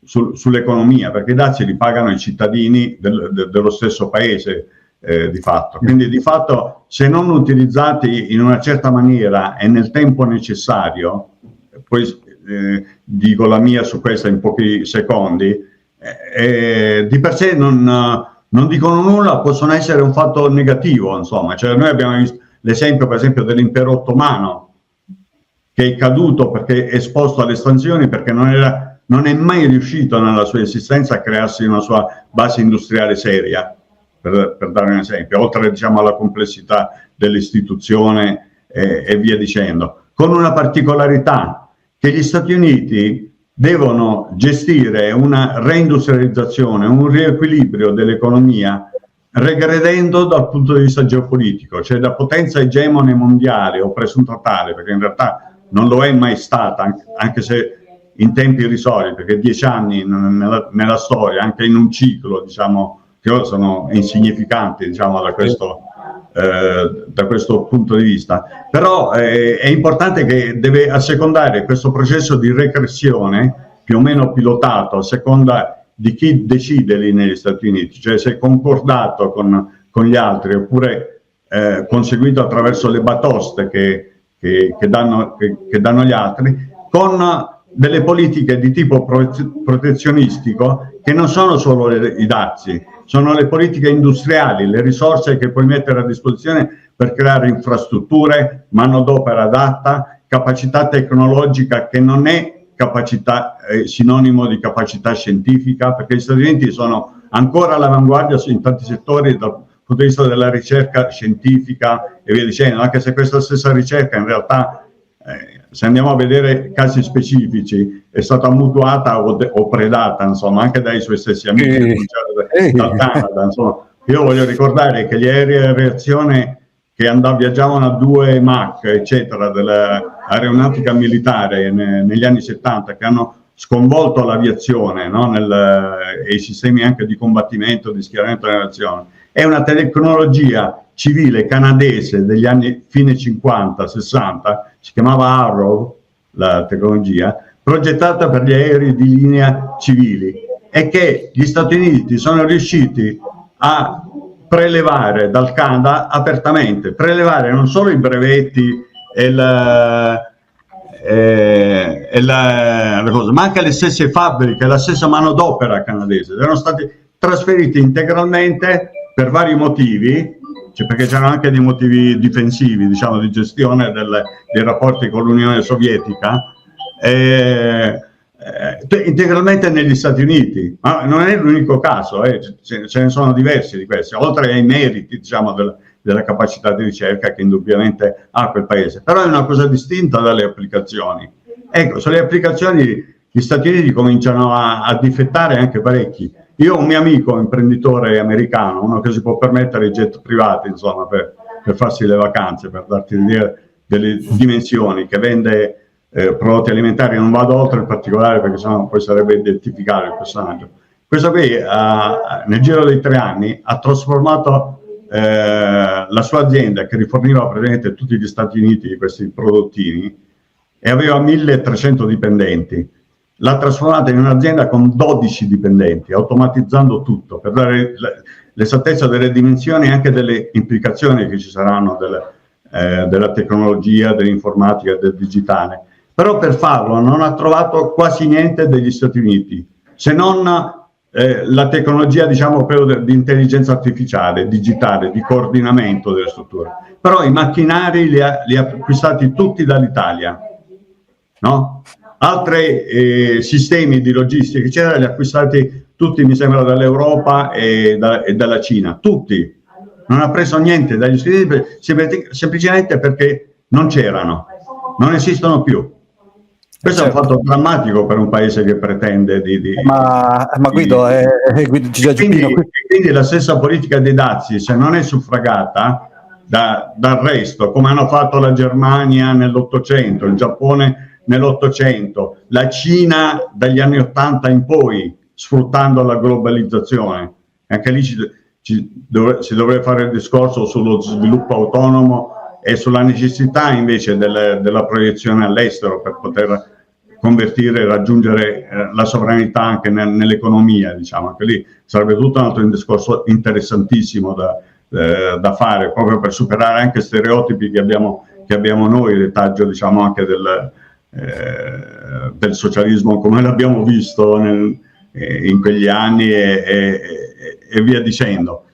sull'economia, perché i dazi li pagano i cittadini dello stesso paese, di fatto. Quindi di fatto, se non utilizzati in una certa maniera e nel tempo necessario, poi dico la mia su questa in pochi secondi, di per sé non dicono nulla, possono essere un fatto negativo, insomma. Cioè, noi abbiamo visto l'esempio, per esempio, dell'impero ottomano, che è caduto perché è esposto alle sanzioni, perché non è mai riuscito nella sua esistenza a crearsi una sua base industriale seria, per dare un esempio, oltre, diciamo, alla complessità dell'istituzione e via dicendo, con una particolarità, che gli Stati Uniti devono gestire una reindustrializzazione, un riequilibrio dell'economia, regredendo dal punto di vista geopolitico, cioè da potenza egemone mondiale o presunta tale, perché in realtà non lo è mai stata, anche se in tempi irrisori, perché 10 anni nella storia, anche in un ciclo, diciamo, che sono insignificanti, diciamo, da questo punto di vista. Però è importante che deve assecondare questo processo di regressione, più o meno pilotato a seconda di chi decide lì negli Stati Uniti, cioè se concordato con gli altri oppure conseguito attraverso le batoste che danno gli altri, con delle politiche di tipo protezionistico, che non sono solo i dazi, sono le politiche industriali, le risorse che puoi mettere a disposizione per creare infrastrutture, manodopera adatta, capacità tecnologica che non è sinonimo di capacità scientifica, perché gli Stati Uniti sono ancora all'avanguardia in tanti settori dal punto di vista della ricerca scientifica e via dicendo, anche se questa stessa ricerca in realtà, se andiamo a vedere casi specifici, è stata mutuata o predata, insomma, anche dai suoi stessi amici, dal Canada, insomma. Io voglio ricordare che gli aerei a reazione che viaggiavano a 2 Mach, eccetera, dell'aeronautica militare negli anni 70, che hanno sconvolto l'aviazione, no? E i sistemi anche di combattimento, di schieramento dell'aviazione. È una tecnologia civile canadese degli anni fine 50-60, si chiamava Arrow, la tecnologia, progettata per gli aerei di linea civili, e che gli Stati Uniti sono riusciti a prelevare dal Canada apertamente, prelevare non solo i brevetti e la cosa, ma anche le stesse fabbriche, la stessa manodopera canadese erano stati trasferiti integralmente per vari motivi, cioè perché c'erano anche dei motivi difensivi, diciamo, di gestione dei rapporti con l'Unione Sovietica, integralmente negli Stati Uniti. Ma non è l'unico caso, ce ne sono diversi di questi, oltre ai meriti, diciamo, della capacità di ricerca che indubbiamente ha quel paese. Però è una cosa distinta dalle applicazioni. Ecco, sulle applicazioni gli Stati Uniti cominciano a difettare anche parecchi. Io ho un mio amico imprenditore americano, uno che si può permettere i jet privati, insomma, per farsi le vacanze, per darti delle dimensioni, che vende prodotti alimentari. Non vado oltre il particolare perché sennò poi sarebbe identificare il personaggio. Questo qui nel giro dei 3 anni ha trasformato la sua azienda, che riforniva praticamente tutti gli Stati Uniti di questi prodottini e aveva 1300 dipendenti, l'ha trasformata in un'azienda con 12 dipendenti, automatizzando tutto per dare l'esattezza delle dimensioni e anche delle implicazioni che ci saranno della tecnologia, dell'informatica e del digitale. Però per farlo non ha trovato quasi niente degli Stati Uniti, se non la tecnologia, diciamo, di intelligenza artificiale, digitale, di coordinamento delle strutture. Però i macchinari li ha acquistati tutti dall'Italia, no? Altri sistemi di logistica eccetera li ha acquistati tutti, mi sembra, dall'Europa e dalla Cina, tutti. Non ha preso niente dagli Stati Uniti semplicemente perché non c'erano, non esistono più. Questo è un fatto drammatico per un paese che pretende Ma Guido, quindi la stessa politica dei dazi, se non è suffragata dal resto, come hanno fatto la Germania nell'800, il Giappone nell'800, la Cina dagli anni 80 in poi, sfruttando la globalizzazione. Anche lì si dovrebbe fare il discorso sullo sviluppo autonomo e sulla necessità invece della proiezione all'estero per poter convertire e raggiungere la sovranità anche nell'economia, diciamo. Anche lì sarebbe tutto un altro discorso interessantissimo da fare, proprio per superare anche stereotipi che abbiamo noi, retaggio, diciamo, anche del socialismo come l'abbiamo visto in quegli anni e via dicendo.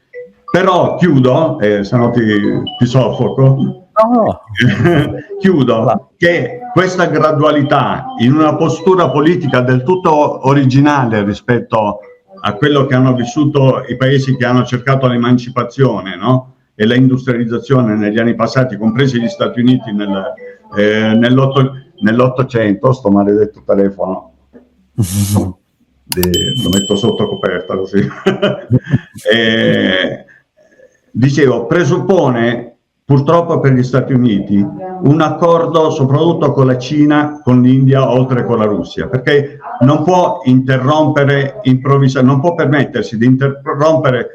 Però chiudo, se no ti soffoco. No. Chiudo che questa gradualità in una postura politica del tutto originale rispetto a quello che hanno vissuto i paesi che hanno cercato l'emancipazione, no? E la industrializzazione negli anni passati, compresi gli Stati Uniti nell'800, sto maledetto telefono, lo metto sotto coperta così. Dicevo, presuppone purtroppo per gli Stati Uniti un accordo soprattutto con la Cina, con l'India, oltre che con la Russia, perché non può interrompere non può permettersi di interrompere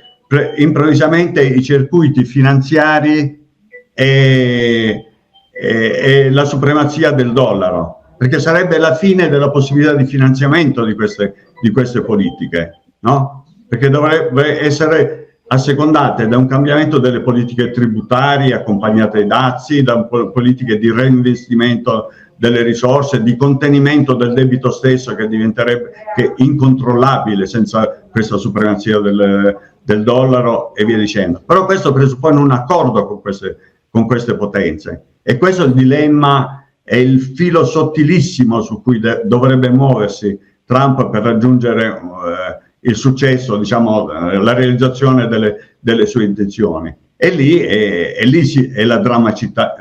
improvvisamente i circuiti finanziari e la supremazia del dollaro, perché sarebbe la fine della possibilità di finanziamento di queste politiche, no? Perché dovrebbe essere assecondate da un cambiamento delle politiche tributarie accompagnate ai dazi, da politiche di reinvestimento delle risorse, di contenimento del debito stesso che diventerebbe incontrollabile senza questa supremazia del dollaro e via dicendo. Però questo presuppone un accordo con queste potenze, e questo è il dilemma, è il filo sottilissimo su cui dovrebbe muoversi Trump per raggiungere il successo, diciamo, la realizzazione delle sue intenzioni. E lì è la drammaticità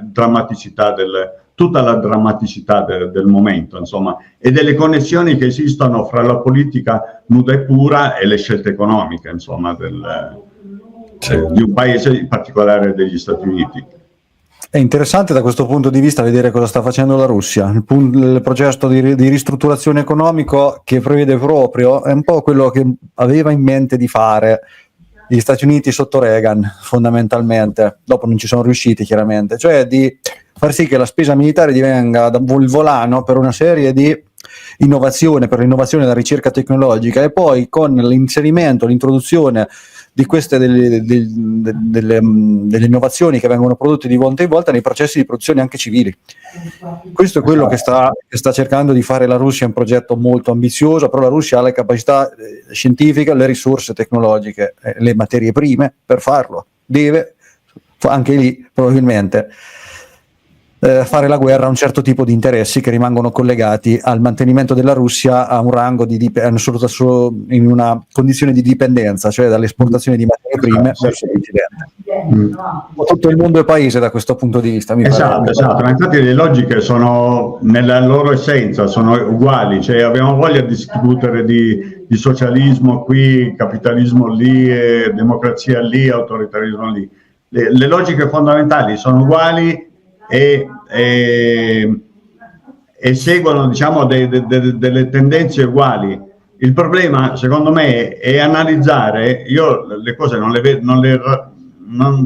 tutta la drammaticità del momento, insomma, e delle connessioni che esistono fra la politica nuda e pura e le scelte economiche, insomma, di un paese, in particolare degli Stati Uniti. È interessante da questo punto di vista vedere cosa sta facendo la Russia. Il progetto di ristrutturazione economico che prevede proprio è un po' quello che aveva in mente di fare gli Stati Uniti sotto Reagan, fondamentalmente. Dopo non ci sono riusciti, chiaramente, cioè di far sì che la spesa militare divenga il volano per una serie di innovazione, per l'innovazione e la ricerca tecnologica, e poi con l'inserimento, l'introduzione di queste delle innovazioni che vengono prodotte di volta in volta nei processi di produzione anche civili. Questo è quello che sta cercando di fare la Russia, è un progetto molto ambizioso, però la Russia ha le capacità scientifiche, le risorse tecnologiche, le materie prime per farlo. Deve anche lì probabilmente fare la guerra a un certo tipo di interessi che rimangono collegati al mantenimento della Russia a un rango in una condizione di dipendenza, cioè dall'esportazione di materie prime verso l'Occidente. Tutto il mondo è paese da questo punto di vista. Esatto, ma infatti le logiche sono nella loro essenza, sono uguali, cioè abbiamo voglia di discutere di socialismo qui, capitalismo lì, democrazia lì, autoritarismo lì. Le logiche fondamentali sono uguali e seguono, diciamo, delle tendenze uguali. Il problema, secondo me, è analizzare. Io le cose non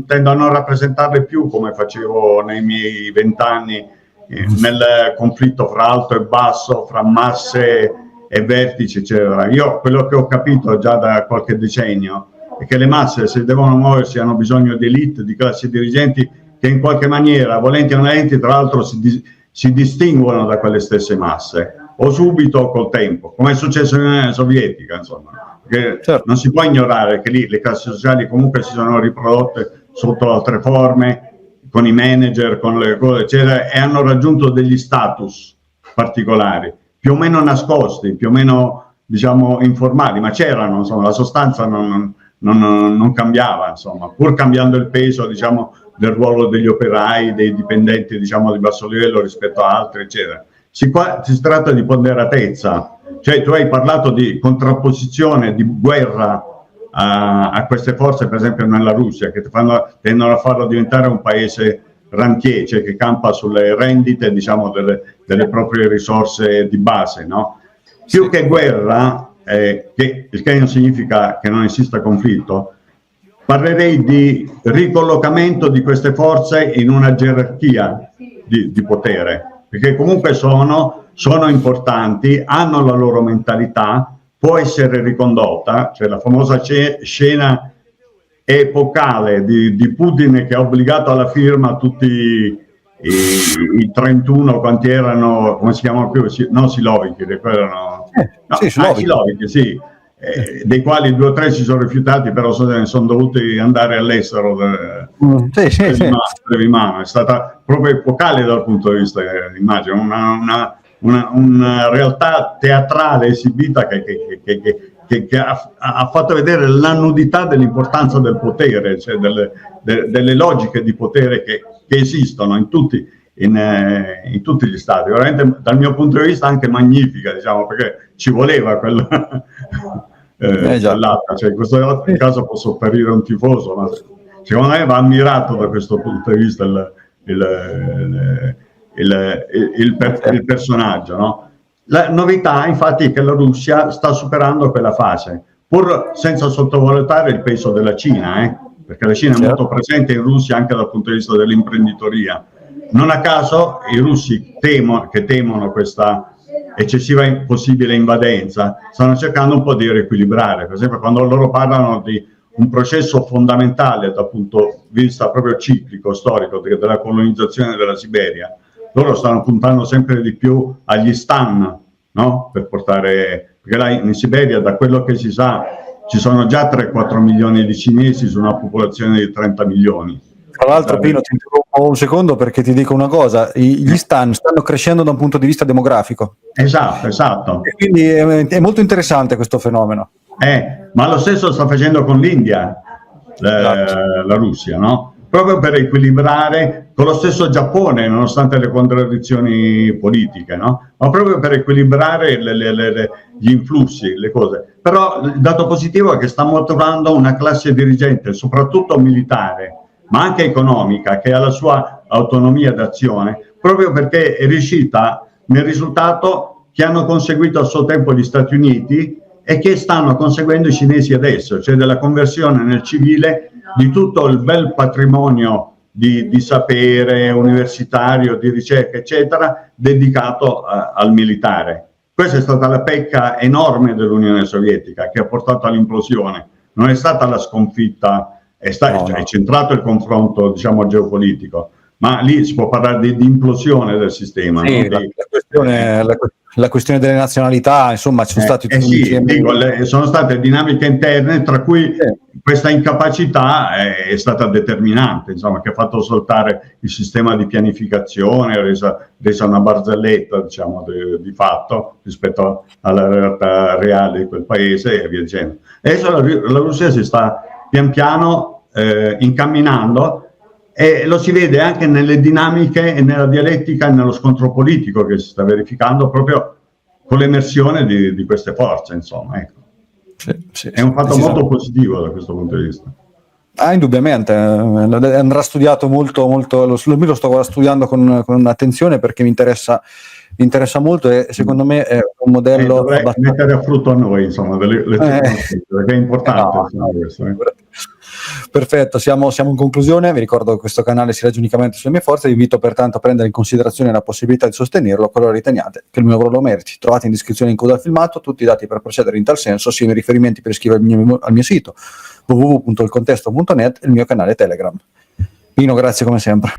tendo a non rappresentarle più come facevo nei miei 20 anni nel conflitto fra alto e basso, fra masse e vertici, eccetera. Io quello che ho capito già da qualche decennio è che le masse, se devono muoversi, hanno bisogno di elite, di classi dirigenti che in qualche maniera, volenti o nolenti, tra l'altro si distinguono da quelle stesse masse, o subito o col tempo, come è successo nell'Unione Sovietica, insomma. Perché certo, non si può ignorare che lì le classi sociali comunque si sono riprodotte sotto altre forme, con i manager, con le cose, eccetera, e hanno raggiunto degli status particolari, più o meno nascosti, più o meno, diciamo, informali, ma c'erano, insomma, la sostanza non cambiava, insomma, pur cambiando il peso, diciamo, del ruolo degli operai, dei dipendenti, diciamo, di basso livello rispetto a altri, eccetera. Si tratta di ponderatezza, cioè tu hai parlato di contrapposizione, di guerra a queste forze, per esempio nella Russia, che tendono a farlo diventare un paese rentier, cioè che campa sulle rendite, diciamo, delle proprie risorse di base, no? Più che guerra, il che non significa che non esista conflitto, parlerei di ricollocamento di queste forze in una gerarchia di potere, perché comunque sono importanti, hanno la loro mentalità, può essere ricondotta, cioè la famosa scena epocale di Putin che ha obbligato alla firma tutti i 31, quanti erano, come si chiamano più? No, Siloviki, Siloviki, sì. Dei quali 2 o 3 si sono rifiutati, però sono dovuti andare all'estero per mano. È stata proprio epocale dal punto di vista dell'immagine, una realtà teatrale esibita che ha fatto vedere la nudità dell'importanza del potere, cioè delle logiche di potere che esistono in tutti gli stati. Veramente, dal mio punto di vista, anche magnifica, diciamo, perché ci voleva quella cioè, in questo caso può sopperire un tifoso, ma secondo me va ammirato da questo punto di vista il personaggio, no? La novità, infatti, è che la Russia sta superando quella fase, pur senza sottovalutare il peso della Cina, perché la Cina è molto presente in Russia anche dal punto di vista dell'imprenditoria. Non a caso i russi che temono questa eccessiva possibile invadenza stanno cercando un po' di riequilibrare. Per esempio, quando loro parlano di un processo fondamentale dal punto di vista proprio ciclico, storico, della colonizzazione della Siberia, loro stanno puntando sempre di più agli stan, no? Perché là in Siberia, da quello che si sa, ci sono già 3-4 milioni di cinesi su una popolazione di 30 milioni. Tra l'altro, Pino, ti interrompo un secondo perché ti dico una cosa: gli stan stanno crescendo da un punto di vista demografico. Esatto. E quindi è molto interessante questo fenomeno. Ma lo stesso sta facendo con l'India, la Russia, no? Proprio per equilibrare, con lo stesso Giappone, nonostante le contraddizioni politiche, no? Ma proprio per equilibrare gli influssi, le cose. Però il dato positivo è che sta maturando una classe dirigente, soprattutto militare, ma anche economica, che ha la sua autonomia d'azione, proprio perché è riuscita nel risultato che hanno conseguito a suo tempo gli Stati Uniti e che stanno conseguendo i cinesi adesso, cioè della conversione nel civile di tutto il bel patrimonio di sapere universitario, di ricerca, eccetera, dedicato al militare. Questa è stata la pecca enorme dell'Unione Sovietica, che ha portato all'implosione. non è stata la sconfitta, è centrato il confronto, diciamo, geopolitico, ma lì si può parlare di implosione del sistema. Sì, No? la questione delle nazionalità, insomma, ci sono stati tutti sì, insieme. dico, sono state dinamiche interne, tra cui questa incapacità è stata determinante, insomma, che ha fatto saltare il sistema di pianificazione, resa una barzelletta, diciamo, di fatto rispetto alla realtà reale di quel paese e via dicendo. Adesso la Russia si sta pian piano incamminando, e lo si vede anche nelle dinamiche e nella dialettica e nello scontro politico che si sta verificando proprio con l'emersione di queste forze, insomma. Ecco. Sì, è un fatto molto positivo da questo punto di vista. Indubbiamente, andrà studiato molto, molto, lo sto studiando con attenzione perché mi interessa molto e secondo me è un modello dovrei mettere a frutto a noi, insomma, delle conoscenze, perché è importante. Questo. Perfetto, siamo in conclusione. Vi ricordo che questo canale si regge unicamente sulle mie forze. Vi invito pertanto a prendere in considerazione la possibilità di sostenerlo qualora riteniate che il mio lavoro lo meriti. Trovate in descrizione in coda al filmato tutti i dati per procedere in tal senso, sia i riferimenti per iscrivervi al mio sito www.ilcontesto.net e il mio canale Telegram. Pino, grazie come sempre.